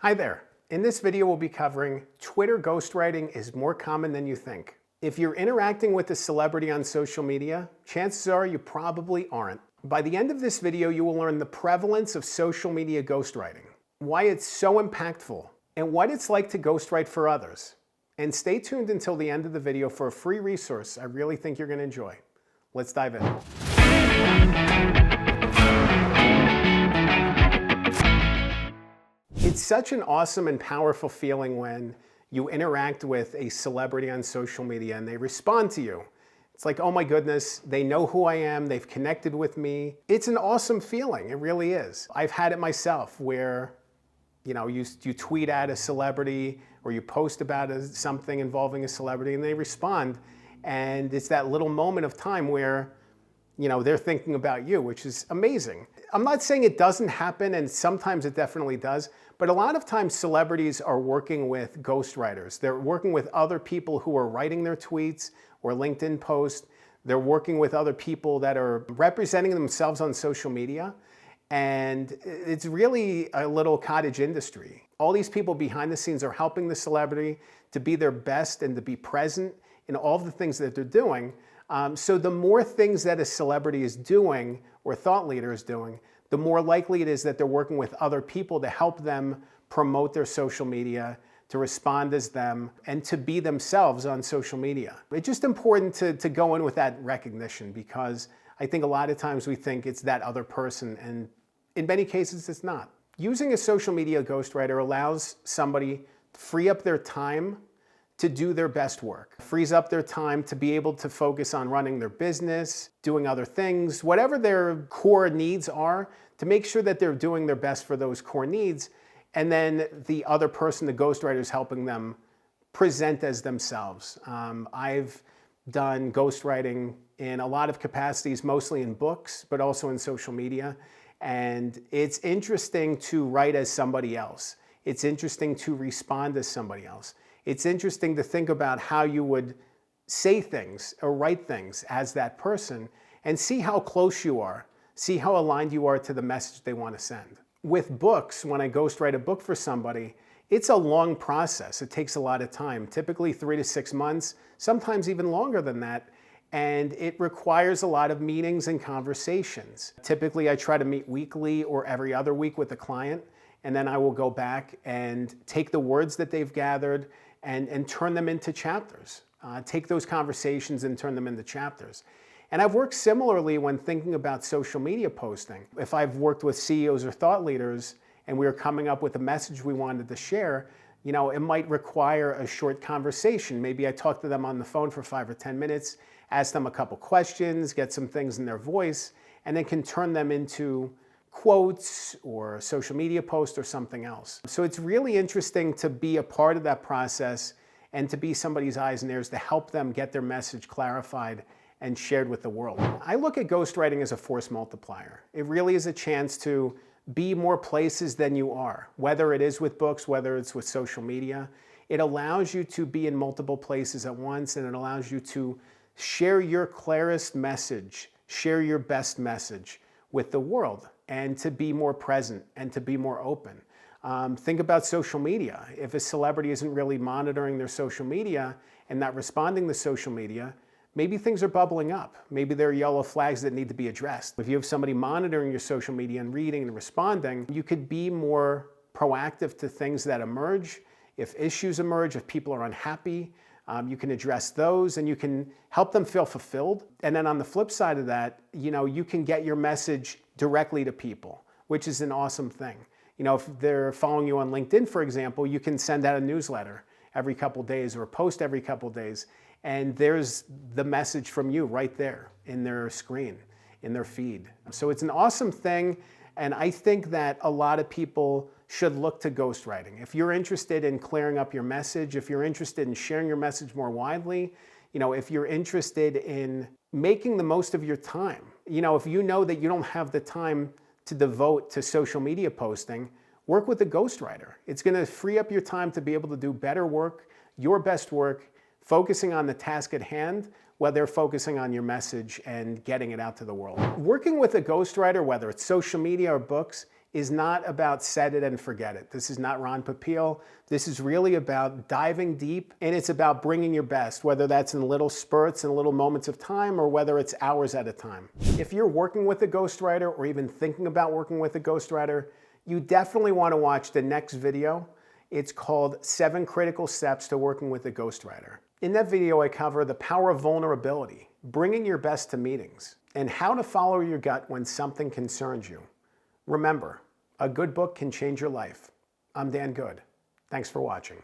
Hi there. In this video, we'll be covering Twitter ghostwriting is more common than you think. If you're interacting with a celebrity on social media, chances are you probably aren't. By the end of this video, you will learn the prevalence of social media ghostwriting, why it's so impactful, and what it's like to ghostwrite for others. And stay tuned until the end of the video for a free resource I really think you're going to enjoy. Let's dive in. It's such an awesome and powerful feeling when you interact with a celebrity on social media and they respond to you. It's like, oh my goodness, they know who I am, they've connected with me. It's an awesome feeling, it really is. I've had it myself where you tweet at a celebrity or you post about something involving a celebrity and they respond, and it's that little moment of time where they're thinking about you, which is amazing. I'm not saying it doesn't happen, and sometimes it definitely does, but a lot of times celebrities are working with ghostwriters. They're working with other people who are writing their tweets or LinkedIn posts. They're working with other people that are representing themselves on social media, and it's really a little cottage industry. All these people behind the scenes are helping the celebrity to be their best and to be present in all the things that they're doing. So the more things that a celebrity is doing or thought leader is doing, the more likely it is that they're working with other people to help them promote their social media, to respond as them, and to be themselves on social media. It's just important to go in with that recognition, because I think a lot of times we think it's that other person, and in many cases it's not. Using a social media ghostwriter allows somebody to free up their time to do their best work, frees up their time to be able to focus on running their business, doing other things, whatever their core needs are, to make sure that they're doing their best for those core needs. And then the other person, the ghostwriter, is helping them present as themselves. I've done ghostwriting in a lot of capacities, mostly in books, but also in social media. And it's interesting to write as somebody else. It's interesting to respond as somebody else. It's interesting to think about how you would say things or write things as that person and see how close you are, see how aligned you are to the message they want to send. With books, when I ghostwrite a book for somebody, it's a long process. It takes a lot of time, typically 3 to 6 months, sometimes even longer than that. And it requires a lot of meetings and conversations. Typically, I try to meet weekly or every other week with the client, and then I will go back and take the words that they've gathered and turn them into chapters. Take those conversations and turn them into chapters. And I've worked similarly when thinking about social media posting. If I've worked with CEOs or thought leaders and we were coming up with a message we wanted to share, it might require a short conversation. Maybe I talk to them on the phone for 5 or 10 minutes, ask them a couple questions, get some things in their voice, and then can turn them into quotes or social media post or something else. So it's really interesting to be a part of that process and to be somebody's eyes and ears to help them get their message clarified and shared with the world. I look at ghostwriting as a force multiplier. It really is a chance to be more places than you are, whether it is with books, whether it's with social media. It allows you to be in multiple places at once, and it allows you to share your clearest message, share your best message with the world, and to be more present and to be more open. Think about social media. If a celebrity isn't really monitoring their social media and not responding to social media, maybe things are bubbling up. Maybe there are yellow flags that need to be addressed. If you have somebody monitoring your social media and reading and responding, you could be more proactive to things that emerge. If issues emerge, if people are unhappy, you can address those and you can help them feel fulfilled. And then on the flip side of that, you can get your message directly to people, which is an awesome thing. If they're following you on LinkedIn, for example, you can send out a newsletter every couple days or a post every couple days, and there's the message from you right there in their screen, in their feed. So it's an awesome thing, and I think that a lot of people should look to ghostwriting. If you're interested in clearing up your message, if you're interested in sharing your message more widely, if you're interested in making the most of your time, if you know that you don't have the time to devote to social media posting, work with a ghostwriter. It's going to free up your time to be able to do better work, your best work, focusing on the task at hand, while they're focusing on your message and getting it out to the world. Working with a ghostwriter, whether it's social media or books, is not about set it and forget it. This is not Ron Popeil. This is really about diving deep, and it's about bringing your best, whether that's in little spurts and little moments of time or whether it's hours at a time. If you're working with a ghostwriter or even thinking about working with a ghostwriter, you definitely want to watch the next video. It's called 7 Critical Steps to Working with a Ghostwriter. In that video, I cover the power of vulnerability, bringing your best to meetings, and how to follow your gut when something concerns you. Remember, a good book can change your life. I'm Dan Good. Thanks for watching.